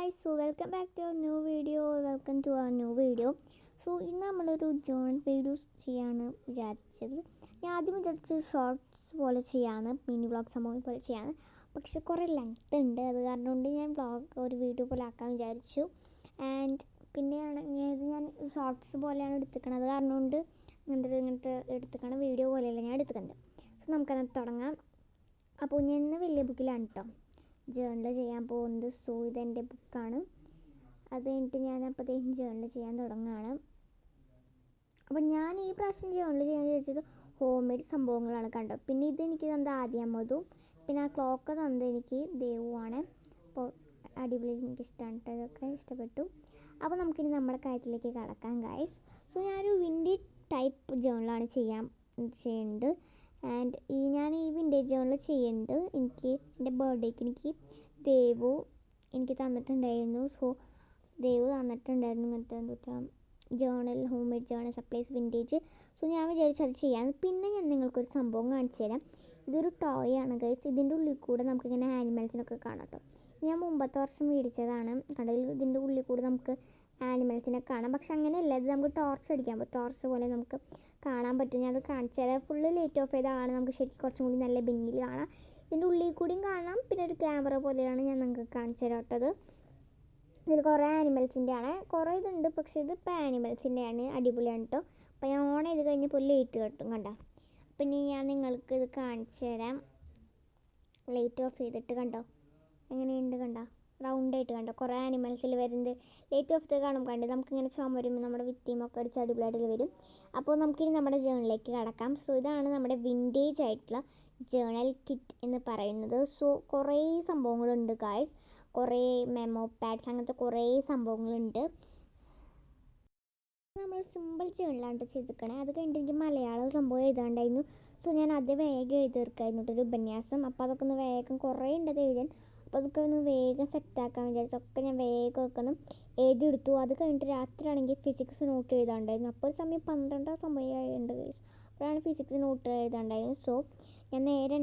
guys, so welcome back to a new video. Welcome to our new video. So ഇന്ന് നമ്മളൊരു journal videos ചെയ്യാനാണ് വിചാരിച്ചത്. ഞാൻ ആദ്യം വിചാരിച്ചു ഷോർട്സ് പോലെ ചെയ്യാന്ന്, മിനി വ്ളോഗ് സംഭവം പോലെ ചെയ്യാന്ന്. പക്ഷെ കുറേ ലെങ്ത് ഉണ്ട്, അത് കാരണം കൊണ്ട് ഞാൻ ഒരു വീഡിയോ പോലെ ആക്കാൻ വിചാരിച്ചു. ആൻഡ് പിന്നെയാണ് ഞാൻ ഷോർട്സ് പോലെയാണ് എടുത്തിക്കണത്, അത് കാരണം കൊണ്ട് ഇങ്ങനത്തെ എടുത്തിക്കണ വീഡിയോ പോലെയല്ല ഞാൻ എടുത്തിട്ടുണ്ട്. സോ നമുക്കത് തുടങ്ങാം. അപ്പോൾ ഞാൻ ഇന്ന് വലിയ ബുക്കിലാണ് കേട്ടോ ജേണൽ ചെയ്യാൻ പോകുന്നത്. സോ ഇതെൻ്റെ ബുക്കാണ്. അത് കഴിഞ്ഞിട്ട് ഞാൻ അപ്പോഴത്തേക്കും ജേണൽ ചെയ്യാൻ തുടങ്ങുകയാണ്. അപ്പോൾ ഞാൻ ഈ പ്രാവശ്യം ജേണൽ ചെയ്യാൻ വിചാരിച്ചത് ഹോം മെയ്ഡ് സംഭവങ്ങളാണ് കണ്ടോ. പിന്നെ ഇതെനിക്ക് തന്നത് ആദ്യമതും, പിന്നെ ആ ക്ലോക്ക് തന്നത് എനിക്ക് ദേവുവാണ്. അപ്പോൾ അടിപൊളി, എനിക്ക് ഇഷ്ടമാണ് കേട്ടോ, ഇതൊക്കെ ഇഷ്ടപ്പെട്ടു. അപ്പോൾ നമുക്കിനി നമ്മുടെ കാര്യത്തിലേക്ക് കടക്കാം ഗൈസ്. സോ ഞാനൊരു വിൻറ്റേജ് ടൈപ്പ് ജേണലാണ് ചെയ്യുന്നത്. ആൻഡ് ഞാൻ ഈ വിൻറ്റേജ് ജേണൽ ചെയ്യുന്നത് എനിക്ക് എൻ്റെ ബർത്ത്ഡേക്ക് എനിക്ക് ദേവു എനിക്ക് തന്നിട്ടുണ്ടായിരുന്നു. സോ ദേവു തന്നിട്ടുണ്ടായിരുന്നു ഇങ്ങനത്തെ journal, home made journal supplies vintage. So ഞാൻ വിചാരിച്ചു അത് ചെയ്യാൻ. പിന്നെ ഞാൻ നിങ്ങൾക്കൊരു സംഭവം കാണിച്ചു തരാം. ഇതൊരു ടോയ് ആണ് ഗൈസ്. ഇതിൻ്റെ ഉള്ളിൽ കൂടെ നമുക്കിങ്ങനെ ആനിമൽസിനൊക്കെ കാണാം കേട്ടോ. ഞാൻ മുമ്പത്തെ വർഷം മേടിച്ചതാണ്. കടയിൽ ഇതിൻ്റെ ഉള്ളിൽ കൂടെ നമുക്ക് ആനിമൽസിനെ കാണാം. പക്ഷെ അങ്ങനെയല്ല, ഇത് നമുക്ക് ടോർച്ച് അടിക്കാൻ പറ്റും. ടോർച്ച് പോലെ നമുക്ക് കാണാൻ പറ്റും. ഞാൻ അത് കാണിച്ചു തരാം. ഫുള്ള് ലൈറ്റ് ഓഫ് ചെയ്താണ് നമുക്ക് ശരിക്കും കുറച്ചും കൂടി നല്ല ഭംഗിയിൽ കാണാം. ഇതിൻ്റെ ഉള്ളിൽ കൂടിയും കാണാം. പിന്നെ ഒരു ക്യാമറ പോലെയാണ് ഞാൻ നിങ്ങൾക്ക് കാണിച്ചു തരാട്ടത്. ഇതിൽ കുറേ ആനിമൽസിൻ്റെ ആണ്, കുറേ ഇതുണ്ട്. പക്ഷേ ഇതിപ്പോൾ ആനിമൽസിൻ്റെയാണ്, അടിപൊളിയാണ് കേട്ടോ. അപ്പോൾ ഞാൻ ഓൺ ചെയ്ത് കഴിഞ്ഞപ്പോൾ ലൈറ്റ് കെട്ടും കണ്ടോ. പിന്നെ ഞാൻ നിങ്ങൾക്ക് ഇത് കാണിച്ചു തരാം. ലൈറ്റ് ഓഫ് ചെയ്തിട്ട് കണ്ടോ എങ്ങനെയുണ്ട്, കണ്ടോ റൗണ്ടായിട്ട് കണ്ടോ. കുറേ ആനിമൽസിൽ വരുന്നത് ലൈറ്റ് ഓഫ് ചെയ്ത് കാണും കണ്ട്. നമുക്കിങ്ങനെ ചുമരും നമ്മുടെ വിത്തിയുമൊക്കെ അടിച്ച് അടിപൊളിയായിട്ട് വരും. അപ്പോൾ നമുക്കിനി നമ്മുടെ ജേണലിലേക്ക് കടക്കാം. സോ ഇതാണ് നമ്മുടെ വിൻറ്റേജ് ആയിട്ടുള്ള ജേണൽ കിറ്റ് എന്ന് പറയുന്നത്. സോ കുറേ സംഭവങ്ങളുണ്ട് ഗായ്സ്, കുറേ മെമ്മോ പാഡ്സ്, അങ്ങനത്തെ കുറേ സംഭവങ്ങളുണ്ട്. നമ്മൾ സിമ്പിൾ ജേണലാണ് ചെയ്തിരിക്കണേ. അത് കഴിഞ്ഞിട്ട് എനിക്ക് മലയാളം സംഭവം എഴുതാണ്ടായിരുന്നു. സോ ഞാൻ അത് വേഗം എഴുതിയെടുക്കായിരുന്നു ഒരു ഉപന്യാസം. അപ്പോൾ അതൊക്കെ ഒന്ന് വേഗം കുറേ ഉണ്ട് അത് എഴുതാൻ. അപ്പോൾ അതൊക്കെ ഒന്ന് വേഗം സെറ്റാക്കാൻ വിചാരിച്ചൊക്കെ ഞാൻ വേഗം ഒക്കെ ഒന്ന് എഴുതിയെടുത്തു. അത് കഴിഞ്ഞിട്ട് രാത്രിയാണെങ്കിൽ ഫിസിക്സ് നോട്ട് എഴുതാണ്ടായിരുന്നു. അപ്പോൾ ഒരു സമയം 12 സമയമായിട്ടുണ്ട് ഗൈസ്. അപ്പോഴാണ് ഫിസിക്സ് നോട്ട് എഴുതാണ്ടായിരുന്നു. സോ ഞാൻ നേരെ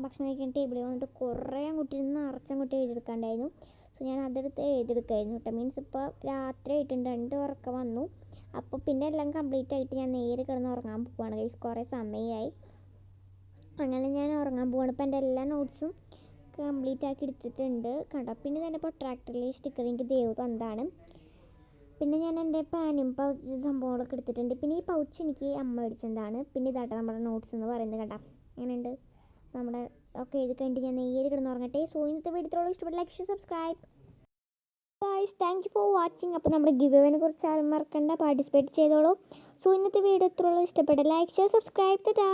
ഭക്ഷണം കഴിക്കാൻ ടേബിളിൽ വന്നിട്ട് കുറേ അങ്ങോട്ട് നിറച്ചങ്ങോട്ട് എഴുതിയെടുക്കാണ്ടായിരുന്നു. സോ ഞാൻ അതെടുത്ത് എഴുതിയെടുക്കായിരുന്നു കേട്ടോ. മീൻസ് ഇപ്പോൾ രാത്രി ആയിട്ടുണ്ട്, 2 ഉറക്കം വന്നു. അപ്പോൾ പിന്നെ എല്ലാം കംപ്ലീറ്റ് ആയിട്ട് ഞാൻ നേരെ കിടന്ന് ഉറങ്ങാൻ പോവുകയാണ് ഗൈസ്. കുറേ സമയമായി, അങ്ങനെ ഞാൻ ഉറങ്ങാൻ പോവുകയാണ്. ഇപ്പോൾ എൻ്റെ എല്ലാ നോട്ട്സും കംപ്ലീറ്റ് ആക്കി എടുത്തിട്ടുണ്ട് കണ്ടോ. പിന്നെ തന്നെ പ്രൊട്രാക്ടറിൽ സ്റ്റിക്കർ എനിക്ക് ദേവ് തന്നതാണ്. പിന്നെ ഞാൻ എൻ്റെ പാനും പൗച്ച് സംഭവങ്ങളൊക്കെ എടുത്തിട്ടുണ്ട്. പിന്നെ ഈ പൗച്ച് എനിക്ക് അമ്മ മേടിച്ചതാണ്. പിന്നെ ഇതാട്ടോ നമ്മുടെ നോട്ട്സ് എന്ന് പറയുന്നത് കണ്ടോ. അങ്ങനെയുണ്ട് നമ്മുടെ ഒക്കെ എഴുതി കഴിഞ്ഞിട്ട് ഞാൻ നേരെ കിടന്ന് ഉറങ്ങട്ടെ. സോ ഇന്നത്തെ വീഡിയോ ഇഷ്ടപ്പെട്ട like, subscribe guys. Thank you for watching. അപ്പോൾ നമ്മുടെ ഗിവ് അവേനെ കുറിച്ച് ആരും മറക്കണ്ട, പാർട്ടിസിപ്പേറ്റ് ചെയ്തോളൂ. സോ ഇന്നത്തെ വീഡിയോ ഇത്രയുള്ളൂ. ഇഷ്ടപ്പെട്ട ലൈക്ക്, ഷെയർ, സബ്സ്ക്രൈബ്. ടാറ്റാ.